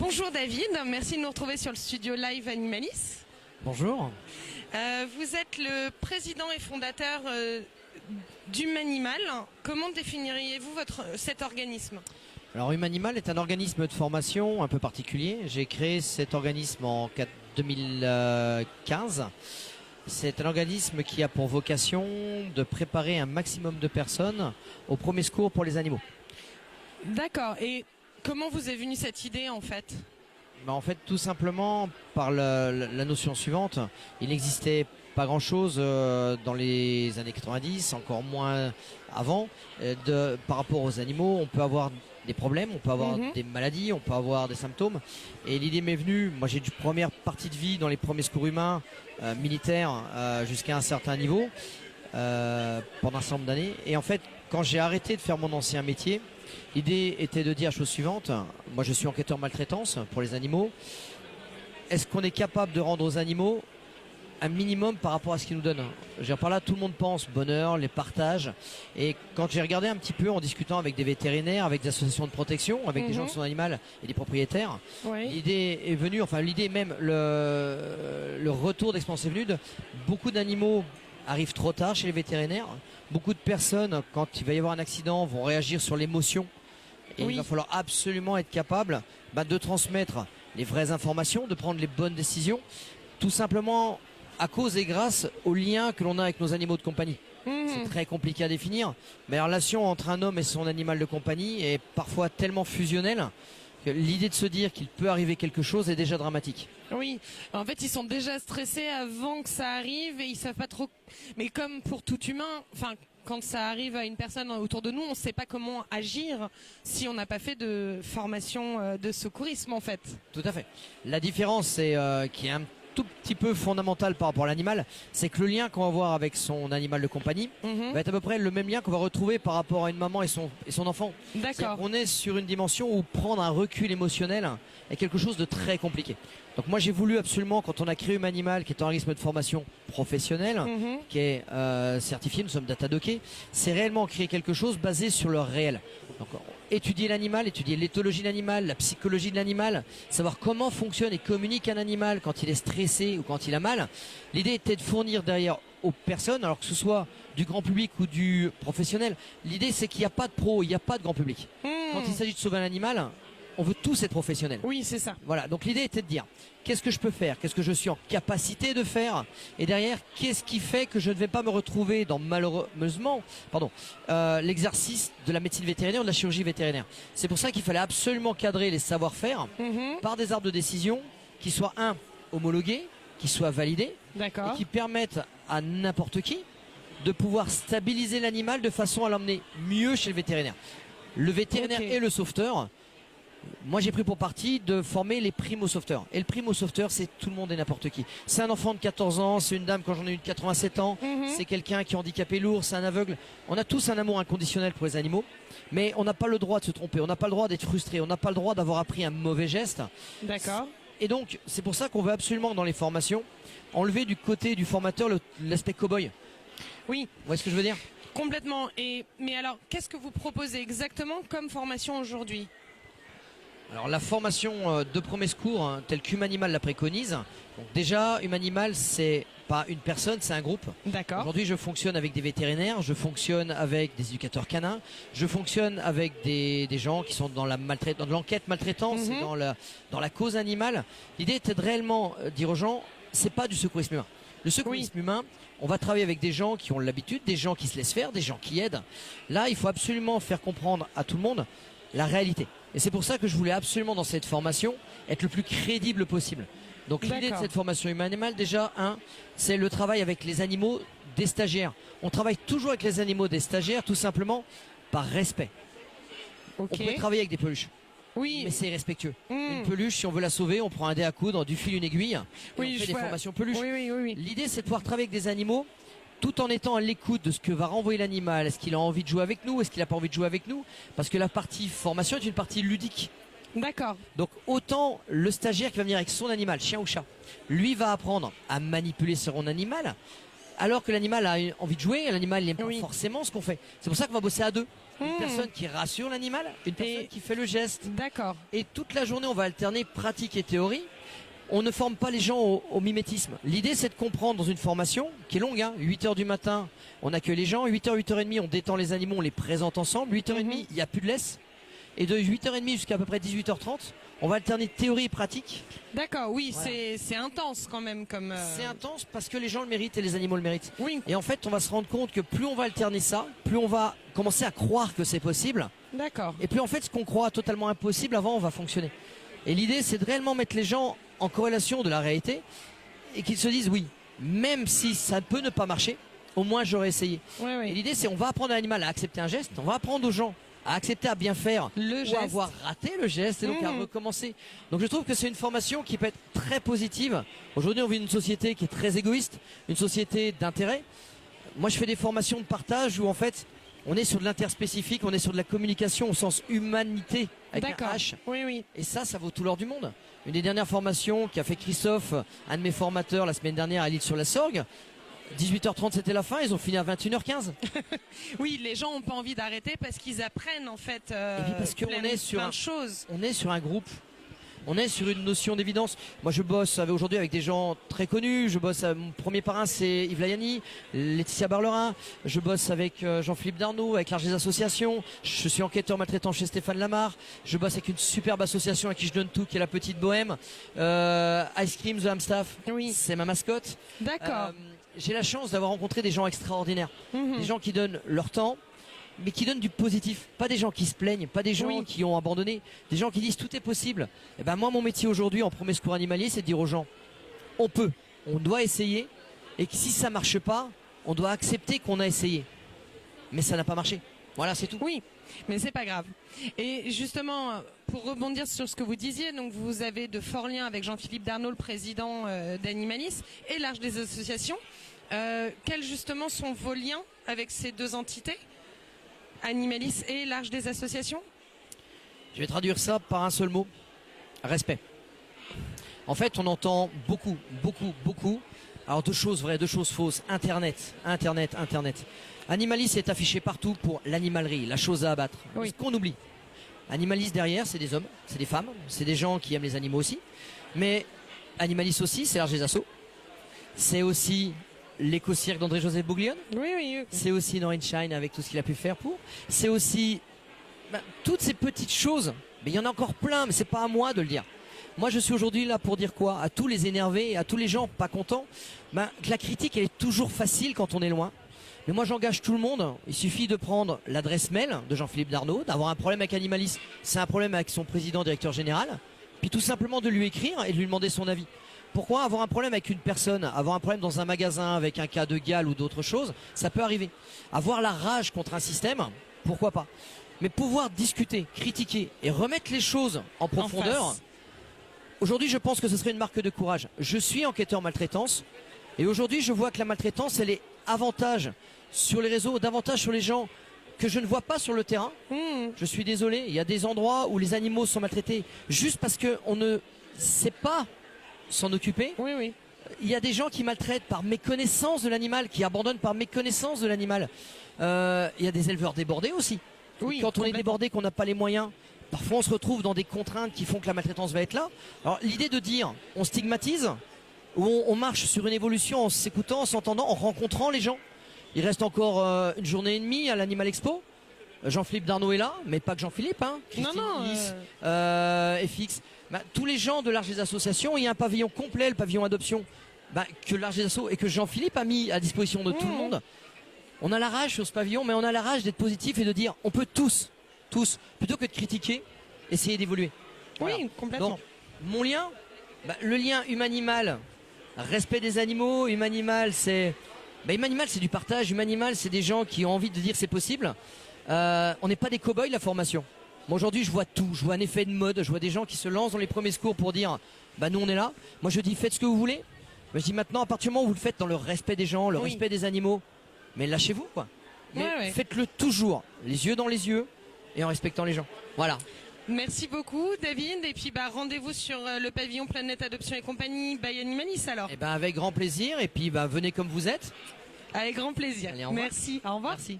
Bonjour David, merci de nous retrouver sur le studio Live Animalis. Bonjour. Vous êtes le président et fondateur d'Humanimal. Comment définiriez-vous cet organisme? Alors Humanimal est un organisme de formation un peu particulier. J'ai créé cet organisme en 2015. C'est un organisme qui a pour vocation de préparer un maximum de personnes au premier secours pour les animaux. D'accord. Et comment vous est venue cette idée en fait? En fait, tout simplement par la notion suivante. Il n'existait pas grand-chose dans les années 90, encore moins avant. Par rapport aux animaux, on peut avoir des problèmes, on peut avoir des maladies, on peut avoir des symptômes. Et l'idée m'est venue, moi j'ai une première partie de vie dans les premiers secours humains, militaires, jusqu'à un certain niveau, pendant un certain nombre d'années. Et en fait, quand j'ai arrêté de faire mon ancien métier, l'idée était de dire la chose suivante. Moi je suis enquêteur maltraitance pour les animaux. Est-ce qu'on est capable de rendre aux animaux un minimum par rapport à ce qu'ils nous donnent? Par là, tout le monde pense bonheur, les partages. Et quand j'ai regardé un petit peu en discutant avec des vétérinaires, avec des associations de protection, avec des gens qui sont animaux et des propriétaires, l'idée est venue, enfin l'idée même, le retour d'expérience est venu de beaucoup d'animaux arrivent trop tard chez les vétérinaires. Beaucoup de personnes, quand il va y avoir un accident, vont réagir sur l'émotion. Et il va falloir absolument être capable de transmettre les vraies informations, de prendre les bonnes décisions, tout simplement à cause et grâce au lien que l'on a avec nos animaux de compagnie. C'est très compliqué à définir, mais la relation entre un homme et son animal de compagnie est parfois tellement fusionnelle que l'idée de se dire qu'il peut arriver quelque chose est déjà dramatique. Oui, en fait ils sont déjà stressés avant que ça arrive et ils savent pas trop. Mais comme pour tout humain, enfin quand ça arrive à une personne autour de nous, on ne sait pas comment agir si on n'a pas fait de formation de secourisme en fait. Tout à fait. La différence c'est qui est un tout petit peu fondamental par rapport à l'animal, c'est que le lien qu'on va avoir avec son animal de compagnie va être à peu près le même lien qu'on va retrouver par rapport à une maman et son enfant. D'accord. On est sur une dimension où prendre un recul émotionnel est quelque chose de très compliqué. Donc moi j'ai voulu absolument, quand on a créé Humanimal, qui est un organisme de formation professionnelle, qui est certifié, nous sommes datadockés, c'est réellement créer quelque chose basé sur le réel. Donc, étudier l'animal, étudier l'éthologie de l'animal, la psychologie de l'animal, savoir comment fonctionne et communique un animal quand il est stressé ou quand il a mal. L'idée était de fournir derrière aux personnes, alors que ce soit du grand public ou du professionnel, l'idée c'est qu'il n'y a pas de pro, il n'y a pas de grand public. Quand il s'agit de sauver un animal, on veut tous être professionnels. Oui, c'est ça. Voilà, donc l'idée était de dire, qu'est-ce que je peux faire? Qu'est-ce que je suis en capacité de faire? Et derrière, qu'est-ce qui fait que je ne vais pas me retrouver dans, malheureusement, l'exercice de la médecine vétérinaire ou de la chirurgie vétérinaire? C'est pour ça qu'il fallait absolument cadrer les savoir-faire par des arbres de décision qui soient, homologués, qui soient validés, et qui permettent à n'importe qui de pouvoir stabiliser l'animal de façon à l'emmener mieux chez le vétérinaire. Le vétérinaire et le sauveteur. Moi j'ai pris pour parti de former les primo-sauveteurs. Et le primo-sauveteur c'est tout le monde et n'importe qui. C'est un enfant de 14 ans, c'est une dame quand j'en ai eu de 87 ans, c'est quelqu'un qui est handicapé lourd, c'est un aveugle. On a tous un amour inconditionnel pour les animaux, mais on n'a pas le droit de se tromper, on n'a pas le droit d'être frustré, on n'a pas le droit d'avoir appris un mauvais geste. D'accord. Et donc c'est pour ça qu'on veut absolument dans les formations enlever du côté du formateur l'aspect cow-boy. Oui. Vous voyez ce que je veux dire? Complètement. Mais alors qu'est-ce que vous proposez exactement comme formation aujourd'hui? Alors la formation de premier secours telle qu'Humanimal la préconise. Donc déjà Humanimal c'est pas une personne, c'est un groupe. D'accord. Aujourd'hui je fonctionne avec des vétérinaires, je fonctionne avec des éducateurs canins, je fonctionne avec des gens qui sont dans l'enquête maltraitance, et dans la cause animale. L'idée était de réellement dire aux gens, c'est pas du secourisme humain. Le secourisme humain, on va travailler avec des gens qui ont l'habitude, des gens qui se laissent faire, des gens qui aident. Là il faut absolument faire comprendre à tout le monde la réalité. Et c'est pour ça que je voulais absolument dans cette formation être le plus crédible possible. Donc l'idée de cette formation Humanimal, déjà, c'est le travail avec les animaux des stagiaires. On travaille toujours avec les animaux des stagiaires tout simplement par respect. On peut travailler avec des peluches. Oui. Mais c'est respectueux. Une peluche, si on veut la sauver, on prend un dé à coudre, du fil, une aiguille, et on fait des formations peluches. L'idée c'est de pouvoir travailler avec des animaux tout en étant à l'écoute de ce que va renvoyer l'animal. Est-ce qu'il a envie de jouer avec nous? Est-ce qu'il n'a pas envie de jouer avec nous? Parce que la partie formation est une partie ludique. D'accord. Donc autant le stagiaire qui va venir avec son animal, chien ou chat, lui va apprendre à manipuler son animal, alors que l'animal a envie de jouer, l'animal n'aime pas forcément ce qu'on fait. C'est pour ça qu'on va bosser à deux. une personne qui rassure l'animal, une personne qui fait le geste. D'accord. Et toute la journée, on va alterner pratique et théorie. On ne forme pas les gens au mimétisme. L'idée, c'est de comprendre dans une formation qui est longue, 8 heures du matin, on accueille les gens, 8h, 8h30, on détend les animaux, on les présente ensemble, 8h30, il n'y a plus de laisse. Et de 8h30 jusqu'à à peu près 18h30, on va alterner théorie et pratique. D'accord, oui, voilà. C'est intense quand même. C'est intense parce que les gens le méritent et les animaux le méritent. Oui. Et en fait, on va se rendre compte que plus on va alterner ça, plus on va commencer à croire que c'est possible. D'accord. Et plus en fait, ce qu'on croit totalement impossible avant, on va fonctionner. Et l'idée, c'est de réellement mettre les gens en corrélation de la réalité et qu'ils se disent oui, même si ça peut ne pas marcher, au moins j'aurais essayé. Oui, oui. Et l'idée, c'est on va apprendre à l'animal à accepter un geste, on va apprendre aux gens à accepter à bien faire ou à avoir raté le geste et donc à recommencer. Donc je trouve que c'est une formation qui peut être très positive. Aujourd'hui, on vit une société qui est très égoïste, une société d'intérêt. Moi, je fais des formations de partage où en fait, on est sur de l'interspécifique, on est sur de la communication au sens humanité avec un H. Oui, oui. Et ça vaut tout l'or du monde. Une des dernières formations qu'a fait Christophe, un de mes formateurs la semaine dernière à l'Île-sur-la-Sorgue, 18h30 c'était la fin, ils ont fini à 21h15. Oui, les gens n'ont pas envie d'arrêter parce qu'ils apprennent en fait et puis parce qu'on est sur on est sur un groupe, on est sur une notion d'évidence. Moi je bosse aujourd'hui avec des gens très connus, je bosse mon premier parrain c'est Yves Layani, Laetitia Barlerin, je bosse avec Jean-Philippe Darnaud, avec Large des Associations, je suis enquêteur maltraitant chez Stéphane Lamar, je bosse avec une superbe association à qui je donne tout qui est la Petite Bohème, Ice Cream The Amstaff, oui. C'est ma mascotte. D'accord. J'ai la chance d'avoir rencontré des gens extraordinaires, des gens qui donnent leur temps, mais qui donnent du positif. Pas des gens qui se plaignent, pas des gens qui ont abandonné, des gens qui disent tout est possible. Et ben moi, mon métier aujourd'hui en premier secours animalier, c'est de dire aux gens, on peut, on doit essayer, et que si ça marche pas, on doit accepter qu'on a essayé. Mais ça n'a pas marché. Voilà, c'est tout. Oui, mais c'est pas grave. Et justement, pour rebondir sur ce que vous disiez, donc vous avez de forts liens avec Jean-Philippe Darnaud, le président d'Animalis, et l'Arche des Associations. Quels justement sont vos liens avec ces deux entités, Animalis et l'Arche des Associations? Je vais traduire ça par un seul mot, respect. En fait, on entend beaucoup. Alors deux choses vraies, deux choses fausses. Internet. Animalis est affiché partout pour l'animalerie, la chose à abattre. Oui. Ce qu'on oublie. Animalis derrière, c'est des hommes, c'est des femmes, c'est des gens qui aiment les animaux aussi. Mais Animalis aussi, c'est l'Arche des Assos. C'est aussi l'éco-cirque d'André-Joseph Bouglione. Oui. C'est aussi Noreen Shine avec tout ce qu'il a pu faire pour. C'est aussi toutes ces petites choses. Mais il y en a encore plein, mais c'est pas à moi de le dire. Moi, je suis aujourd'hui là pour dire quoi? À tous les énervés, à tous les gens pas contents, que la critique, elle est toujours facile quand on est loin. Mais moi, j'engage tout le monde. Il suffit de prendre l'adresse mail de Jean-Philippe Darnaud, d'avoir un problème avec Animalis, c'est un problème avec son président, directeur général, puis tout simplement de lui écrire et de lui demander son avis. Pourquoi avoir un problème avec une personne, avoir un problème dans un magasin avec un cas de gale ou d'autres choses, ça peut arriver. Avoir la rage contre un système, pourquoi pas. Mais pouvoir discuter, critiquer et remettre les choses en profondeur, aujourd'hui je pense que ce serait une marque de courage. Je suis enquêteur maltraitance et aujourd'hui je vois que la maltraitance elle est avantage sur les réseaux, davantage sur les gens que je ne vois pas sur le terrain. Je suis désolé, il y a des endroits où les animaux sont maltraités juste parce qu'on ne sait pas s'en occuper. Oui. Il y a des gens qui maltraitent par méconnaissance de l'animal, qui abandonnent par méconnaissance de l'animal. Il y a des éleveurs débordés aussi. Oui, quand on est débordé, qu'on n'a pas les moyens, parfois on se retrouve dans des contraintes qui font que la maltraitance va être là. Alors l'idée de dire on stigmatise, ou on marche sur une évolution en s'écoutant, en s'entendant, en rencontrant les gens. Il reste encore une journée et demie à l'Animal Expo. Jean-Philippe Darnaud est là, mais pas que Jean-Philippe, Christine Lys, FX. Tous les gens de l'Arche des Associations, il y a un pavillon complet, le pavillon adoption, que l'Arche des Assos et que Jean-Philippe a mis à disposition de tout le monde. On a la rage sur ce pavillon, mais on a la rage d'être positif et de dire on peut tous, plutôt que de critiquer, essayer d'évoluer. Voilà. Oui, complètement. Donc, mon lien, le lien humain-animal, respect des animaux, humain-animal, c'est du partage, humain-animal, c'est des gens qui ont envie de dire c'est possible. On n'est pas des cow-boys, la formation. Moi aujourd'hui je vois tout, je vois un effet de mode, je vois des gens qui se lancent dans les premiers secours pour dire nous on est là. Moi je dis faites ce que vous voulez. Je dis maintenant à partir du moment où vous le faites dans le respect des gens, le respect des animaux, mais lâchez-vous quoi. Mais faites-le toujours, les yeux dans les yeux et en respectant les gens. Voilà. Merci beaucoup David et puis rendez-vous sur le pavillon Planète Adoption et Compagnie by Animalis alors. Et avec grand plaisir et puis venez comme vous êtes. Avec grand plaisir. Allez, merci. Au revoir. Merci.